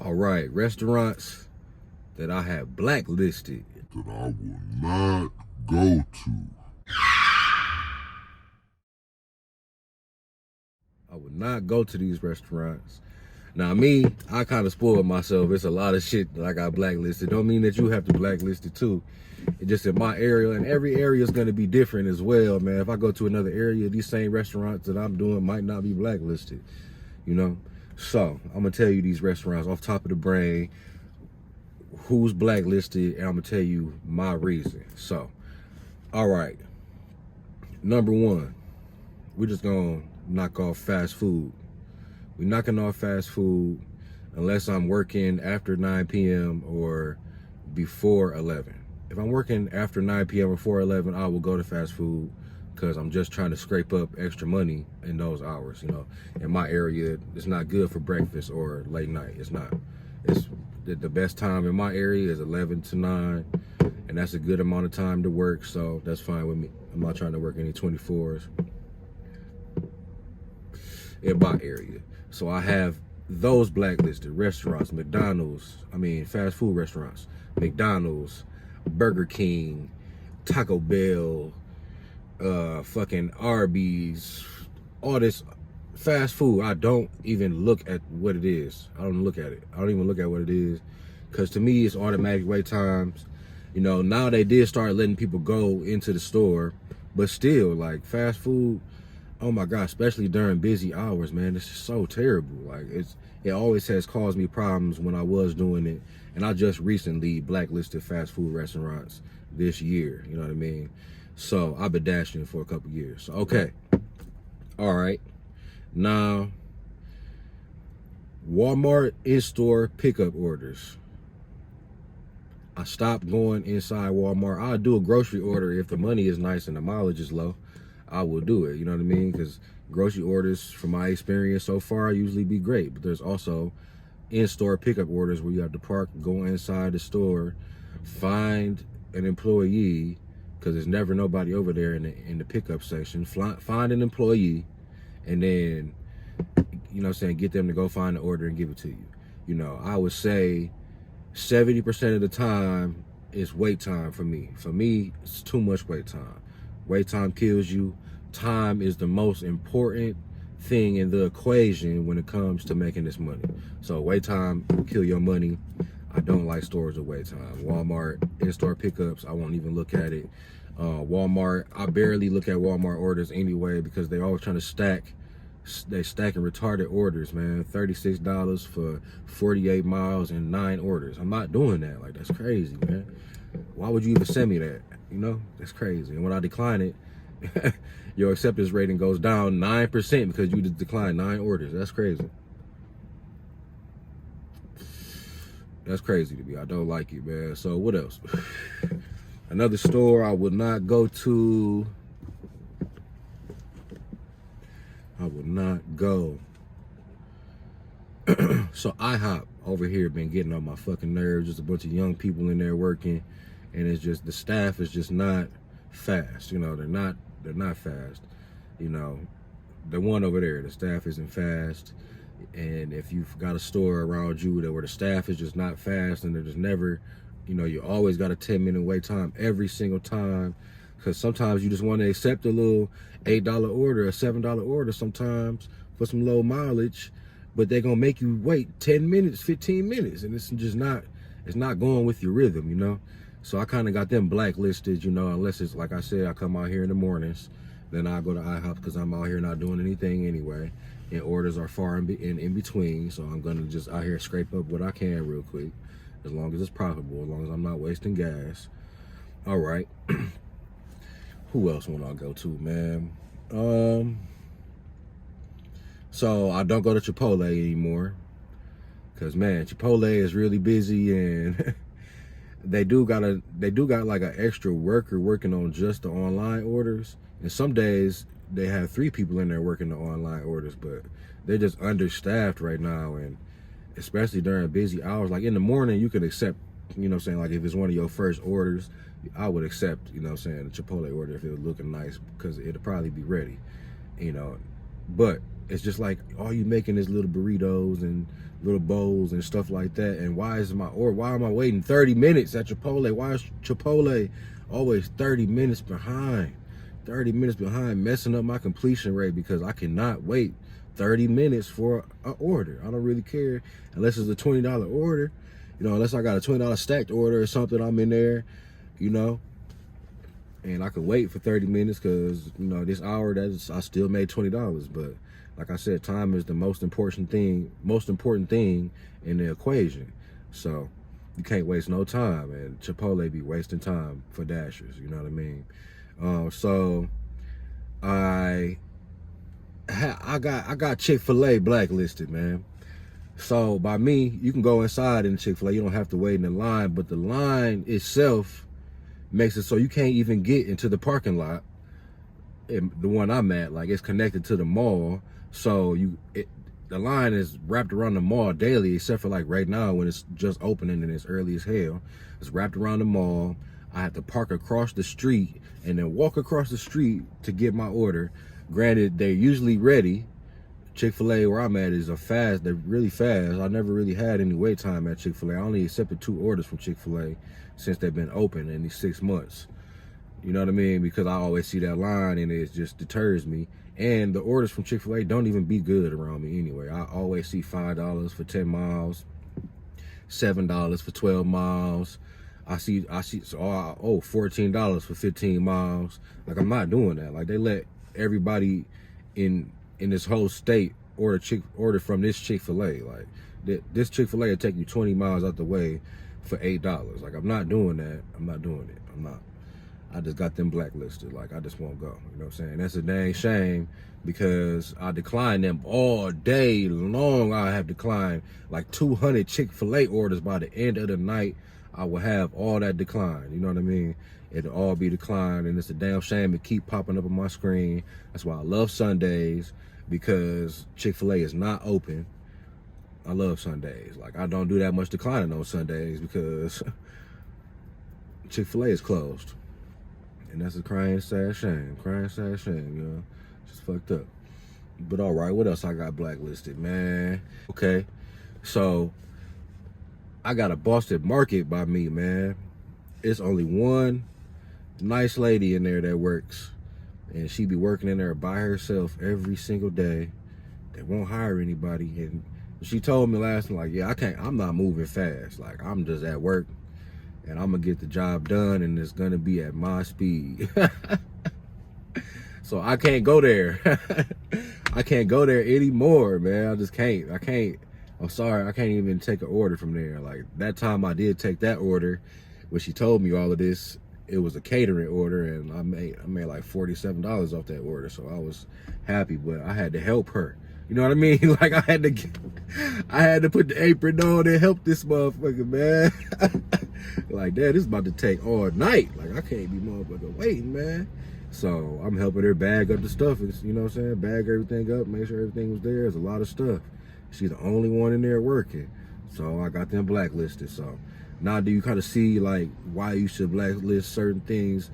All right, restaurants that I have blacklisted that I will not go to. I would not go to these restaurants. Now me, I kind of spoiled myself. It's a lot of shit that I got blacklisted. Don't mean that you have to blacklist it too. It's just in my area, and every area is going to be different as well, man. If I go to another area, these same restaurants that I'm doing might not be blacklisted, you know? So I'm going to tell you these restaurants off top of the brain, who's blacklisted, and I'm going to tell you my reason. So, all right. Number one, we're just going to knock off fast food. We're knocking off fast food unless I'm working after 9 p.m. or before 11. If I'm working after 9 p.m. or before 11, I will go to fast food because I'm just trying to scrape up extra money in those hours. You know, in my area, it's not good for breakfast or late night. It's not. It's the best time in my area is 11 to 9, and that's a good amount of time to work, so that's fine with me. I'm not trying to work any 24s in my area. So I have those blacklisted restaurants, fast food restaurants, McDonald's, Burger King, Taco Bell, fucking Arby's, all this fast food. I don't even look at what it is. I don't look at it. I don't even look at what it is, because to me it's automatic wait times. You know, now they did start letting people go into the store, but still, like, fast food, oh my God, especially during busy hours, man, it's just so terrible. Like, it always has caused me problems when I was doing it. And I just recently blacklisted fast food restaurants this year, you know what I mean? So I've been dashing for a couple years. So, okay. All right. Now, Walmart in-store pickup orders. I stopped going inside Walmart. I'll do a grocery order if the money is nice and the mileage is low. I will do it, you know what I mean? Because grocery orders, from my experience so far, usually be great. But there's also in-store pickup orders where you have to park, go inside the store, find an employee, because there's never nobody over there in the pickup section. Find an employee, and then, you know what I'm saying, get them to go find the order and give it to you. You know, I would say 70% of the time is wait time for me. For me, it's too much wait time. Wait time kills you. Time is the most important thing in the equation when it comes to making this money. So wait time will kill your money. I don't like stores with wait time. Walmart, in-store pickups, I won't even look at it. Walmart, I barely look at Walmart orders anyway, because they always trying to stack. They stacking retarded orders, man. $36 for 48 miles and 9 orders. I'm not doing that. Like, that's crazy, man. Why would you even send me that? You know, that's crazy. And when I decline it, your acceptance rating goes down 9% because you just declined 9 orders. That's crazy. That's crazy to me. I don't like it, man. So what else? Another store I would not go to. I would not go. So IHOP over here been getting on my fucking nerves. Just a bunch of young people in there working, and it's just, the staff is just not fast. You know, they're not fast. You know, the one over there, the staff isn't fast. And if you've got a store around you where the staff is just not fast, and they're just never, you know, you always got a 10-minute wait time every single time. Because sometimes you just want to accept a little $8 order, a $7 order sometimes for some low mileage, but they're going to make you wait 10 minutes, 15 minutes. And it's just not, it's not going with your rhythm, you know? So I kind of got them blacklisted, you know, unless it's, like I said, I come out here in the mornings, then I go to IHOP because I'm out here not doing anything anyway. And orders are far in between. So I'm going to just out here scrape up what I can real quick, as long as it's profitable, as long as I'm not wasting gas. All right. Who else want I go to, man? So I don't go to Chipotle anymore, because, man, Chipotle is really busy, and they do got like an extra worker working on just the online orders. And some days they have 3 people in there working the online orders, but they're just understaffed right now. And especially during busy hours, like in the morning, you could accept, you know what I'm saying, like if it's one of your first orders, I would accept, you know what I'm saying, the Chipotle order if it was looking nice, because it'll probably be ready, you know. But it's just like all you making is little burritos and little bowls and stuff like that. And why am I waiting 30 minutes at Chipotle? Why is Chipotle always 30 minutes behind? 30 minutes behind, messing up my completion rate because I cannot wait 30 minutes for an order. I don't really care unless it's a $20 order, you know, unless I got a $20 stacked order or something, I'm in there, you know, and I could wait for 30 minutes because, you know, this hour I still made $20. But like I said, time is the most important thing in the equation. So you can't waste no time, and Chipotle be wasting time for dashers, you know what I mean? So I got ChickFilA blacklisted, man. So by me, you can go inside in Chick-fil-A. You don't have to wait in the line, but the line itself makes it so you can't even get into the parking lot. And the one I'm at, like, it's connected to the mall, so the line is wrapped around the mall daily, except for like right now when it's just opening and it's early as hell. It's wrapped around the mall. I have to park across the street and then walk across the street to get my order. Granted, they're usually ready. Chick-fil-A where I'm at they're really fast. I never really had any wait time at Chick-fil-A. I only accepted 2 orders from Chick-fil-A since they've been open in these 6 months. You know what I mean? Because I always see that line and it just deters me. And the orders from Chick-fil-A don't even be good around me anyway. I always see $5 for 10 miles, $7 for 12 miles. I see $14 for 15 miles. Like, I'm not doing that. Like, they let everybody in this whole state order from this Chick-fil-A. Like, this Chick-fil-A will take you 20 miles out the way for $8. Like, I'm not doing that. I'm not doing it. I'm not. I just got them blacklisted. Like, I just won't go. You know what I'm saying? That's a dang shame because I declined them all day long. I have declined like 200 Chick-fil-A orders. By the end of the night, I will have all that declined. You know what I mean? It'll all be declined, and it's a damn shame it keep popping up on my screen. That's why I love Sundays, because Chick-fil-A is not open. I love Sundays. Like, I don't do that much declining on Sundays because Chick-fil-A is closed. And that's a crying, sad shame. Crying, sad shame, you know? Just fucked up. But all right, what else I got blacklisted, man? Okay, so I got a Boston Market by me, man. It's only one nice lady in there that works, and she be working in there by herself every single day. They won't hire anybody, and she told me last night, like, yeah, I'm not moving fast. Like, I'm just at work, and I'm gonna get the job done, and it's gonna be at my speed. So I can't go there. I can't go there anymore, man. I just can't. I'm sorry, I can't even take an order from there. Like, that time I did take that order, when she told me all of this, it was a catering order, and I made like $47 off that order, so I was happy. But I had to help her. You know what I mean? Like, I had to put the apron on and help this motherfucker, man. Like, Dad, this is about to take all night. Like, I can't be motherfucking waiting, man. So I'm helping her bag up the stuff. You know what I'm saying? Bag everything up, make sure everything was there. There's a lot of stuff. She's the only one in there working. So I got them blacklisted. So now do you kind of see, like, why you should blacklist certain things?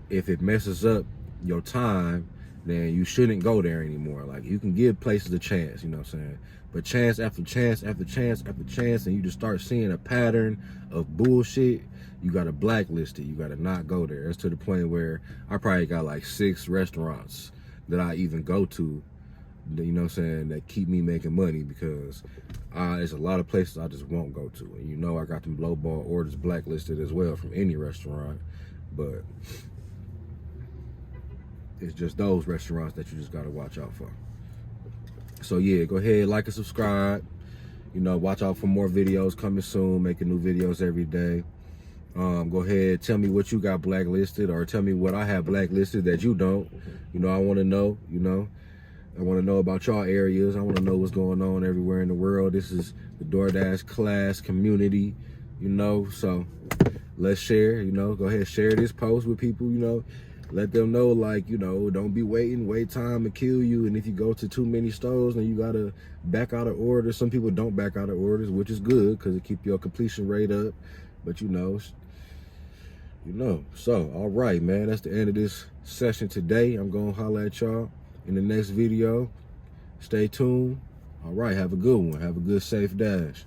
If it messes up your time, then you shouldn't go there anymore. Like, you can give places a chance, you know what I'm saying? But chance after chance after chance after chance, and you just start seeing a pattern of bullshit, you gotta blacklist it. You gotta not go there. It's to the point where I probably got like 6 restaurants that I even go to, you know what I'm saying, that keep me making money, because there's a lot of places I just won't go to. And you know, I got them lowball orders blacklisted as well from any restaurant, but it's just those restaurants that you just gotta watch out for. So yeah, go ahead, like and subscribe. You know, watch out for more videos coming soon, making new videos every day. Go ahead, tell me what you got blacklisted, or tell me what I have blacklisted that you don't. You know, I want to know, you know. I want to know about y'all areas. I want to know what's going on everywhere in the world. This is the Doordash class community, you know. So let's share, you know. Go ahead, share this post with people, you know. Let them know, like, you know, don't be waiting. Wait time to kill you. And if you go to too many stores, then you got to back out of orders. Some people don't back out of orders, which is good because it keep your completion rate up. But, you know. So, all right, man. That's the end of this session today. I'm going to holler at y'all in the next video. Stay tuned. All right, have a good one. Have a good, safe dash.